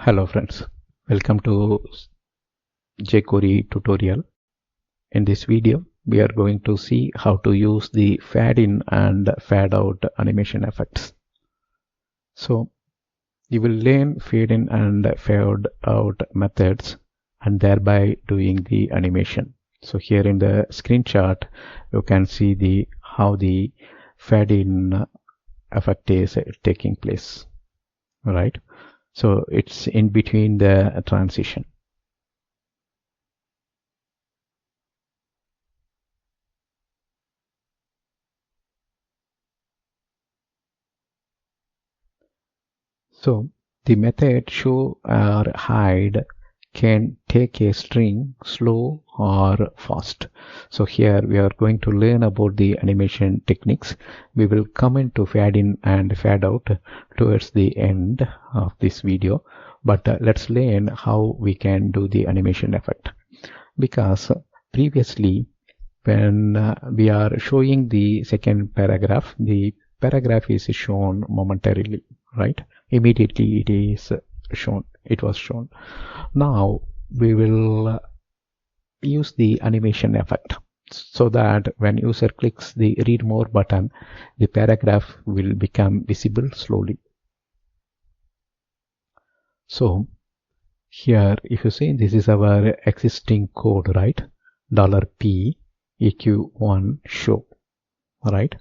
Hello friends, welcome to JQuery tutorial. In this video, we are going to see how to use the fadeIn and fadeOut animation effects. So you will learn fadeIn and fadeOut methods and thereby doing the animation. So here in the screenshot, you can see how the fadeIn effect is taking place, right? So it's in between the transition. So the method show or hide can take a string slow or fast. So here we are going to learn about the animation techniques. We will come into fadeIn and fadeOut towards the end of this video, but let's learn how we can do the animation effect. Because previously when we are showing the second paragraph, the paragraph is shown momentarily, right? Immediately it was shown. Now we will use the animation effect so that when user clicks the read more button, the paragraph will become visible slowly. So here if you see, this is our existing code, right? $P eq1 show, right?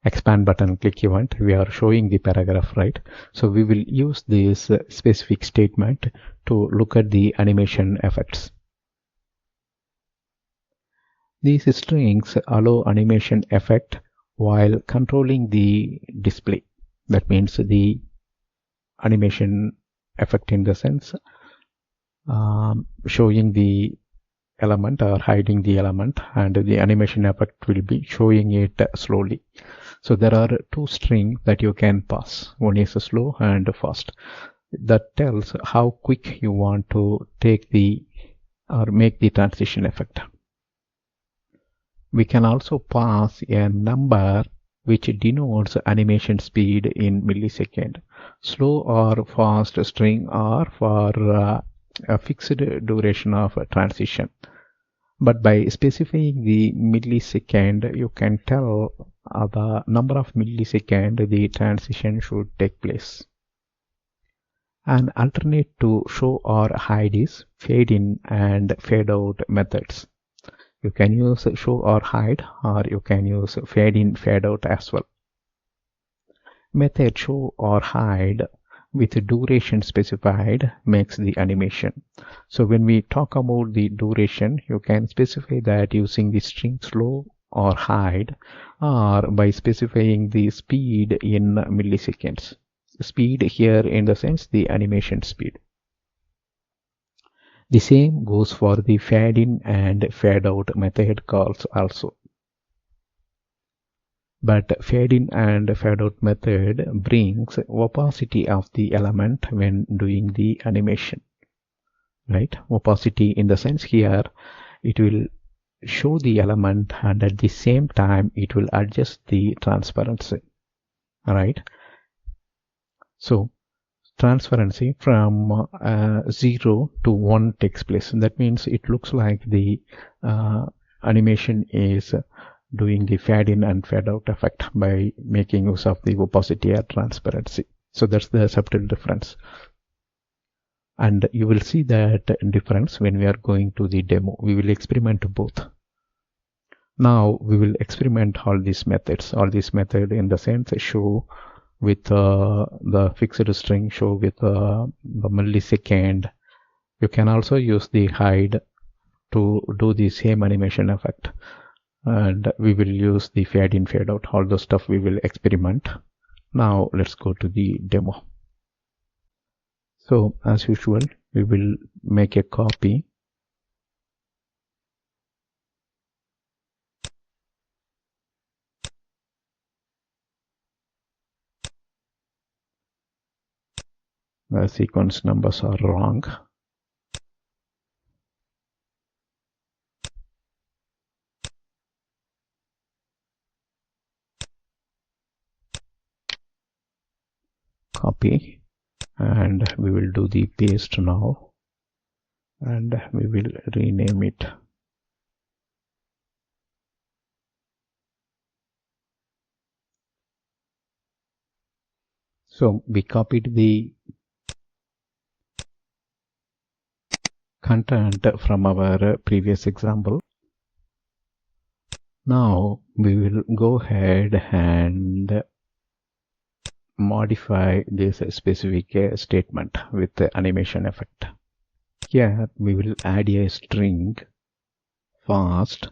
Expand button click event, we are showing the paragraph, right? So we will use this specific statement to look at the animation effects. These strings allow animation effect while controlling the display. That means the animation effect in the sense showing the element or hiding the element, and the animation effect will be showing it slowly. So there are two strings that you can pass. One is slow and fast. That tells how quick you want to take the or make the transition effect. We can also pass a number which denotes animation speed in millisecond. Slow or fast string are for a fixed duration of transition. But by specifying the millisecond, you can tell the number of milliseconds the transition should take place. An alternate to show or hide is fadeIn and fadeOut methods. You can use show or hide, or you can use fadeIn, fadeOut as well. Method show or hide with duration specified makes the animation. So when we talk about the duration, you can specify that using the string slow or hide, or by specifying the speed in milliseconds. Speed here in the sense the animation speed. The same goes for the fadeIn and fadeOut method calls also. But fadeIn and fadeOut method brings opacity of the element when doing the animation, right? Opacity in the sense here it will show the element and at the same time it will adjust the transparency, right? So transparency from 0 to 1 takes place. That means it looks like the animation is doing the fadeIn and fadeOut effect by making use of the opacity or transparency. So that's the subtle difference. And you will see that difference when we are going to the demo. We will experiment both. Now we will experiment all these methods. All these methods in the sense show with the fixed string, show with the millisecond. You can also use the hide to do the same animation effect. And we will use the fadeIn, fadeOut, all the stuff we will experiment. Now let's go to the demo. So as usual, we will make a copy. The sequence numbers are wrong. Copy, and we will do the paste now, and we will rename it. So we copied the content from our previous example. Now we will go ahead and modify this specific statement with the animation effect. Here we will add a string fast,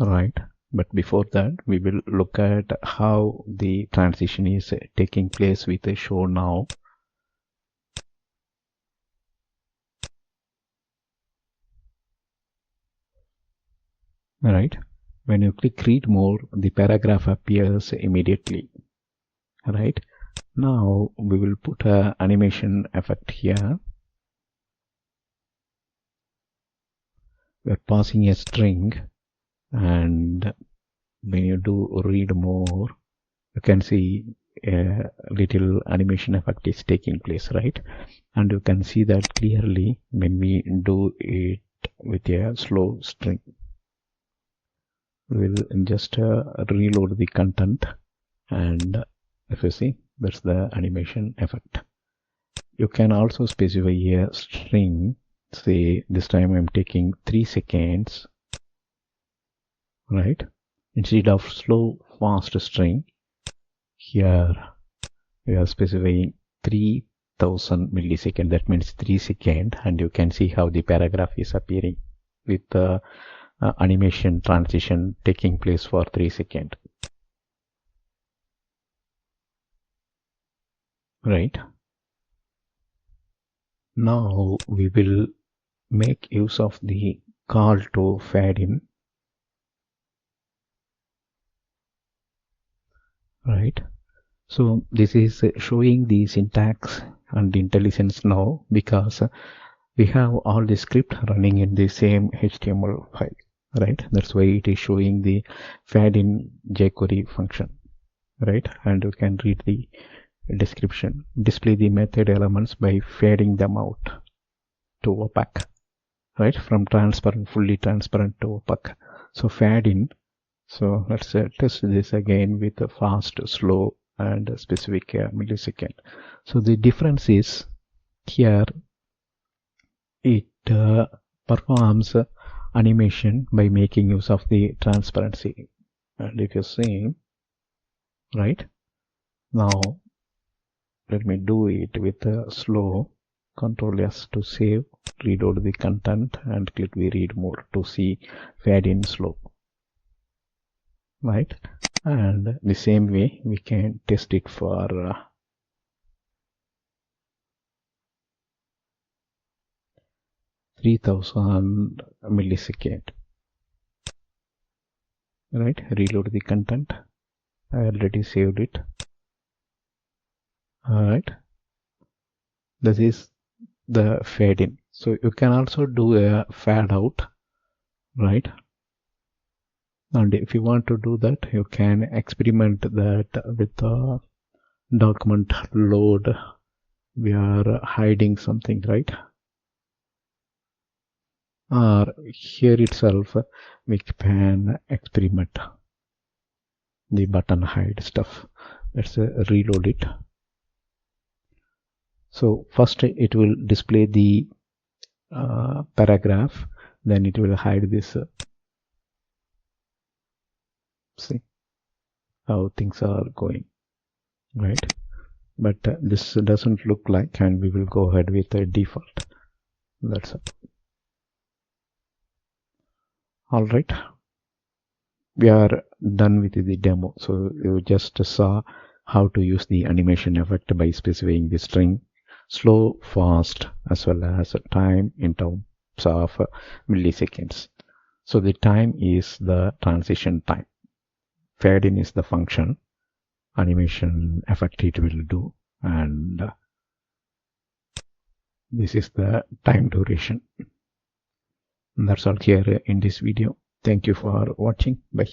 right? But before that, we will look at how the transition is taking place with the show now. Right? When you click read more, the paragraph appears immediately. Right? Now we will put an animation effect here. We are passing a string, and when you do read more, you can see a little animation effect is taking place, right? And you can see that clearly when we do it with a slow string. We'll just reload the content, and if you see, that's the animation effect. You can also specify a string. Say this time I'm taking 3 seconds, right? Instead of slow fast string, here we are specifying 3000 milliseconds. That means 3 seconds, and you can see how the paragraph is appearing with the animation transition taking place for 3 seconds. Right? Now we will make use of the call to fadeIn. Right? So this is showing the syntax and intelligence now, because we have all the script running in the same HTML file, right? That's why it is showing the fadeIn jQuery function, right? And you can read the description. Display the method elements by fading them out to opaque, right? From transparent, fully transparent to opaque. So fadeIn. So let's test this again with a fast, slow, and a specific millisecond. So the difference is here it performs animation by making use of the transparency. And if you see, right, now let me do it with a slow. Control S to save, reload the content, and click the read more to see fadeIn slow. Right? And the same way we can test it for 3000 milliseconds. Right? Reload the content. I already saved it. Alright. This is the fadeIn. So you can also do a fadeOut, right? And if you want to do that, you can experiment that with the document load. We are hiding something, right? Or here itself we can experiment the button hide stuff. Let's reload it. So first it will display the paragraph, then it will hide this. See how things are going, right? But this doesn't look like, and we will go ahead with the default. That's it. All right, we are done with the demo. So you just saw how to use the animation effect by specifying the string slow, fast, as well as time in terms of milliseconds. So the time is the transition time. fadeIn is the function, animation effect it will do, and this is the time duration. And that's all here in this video. Thank you for watching. Bye.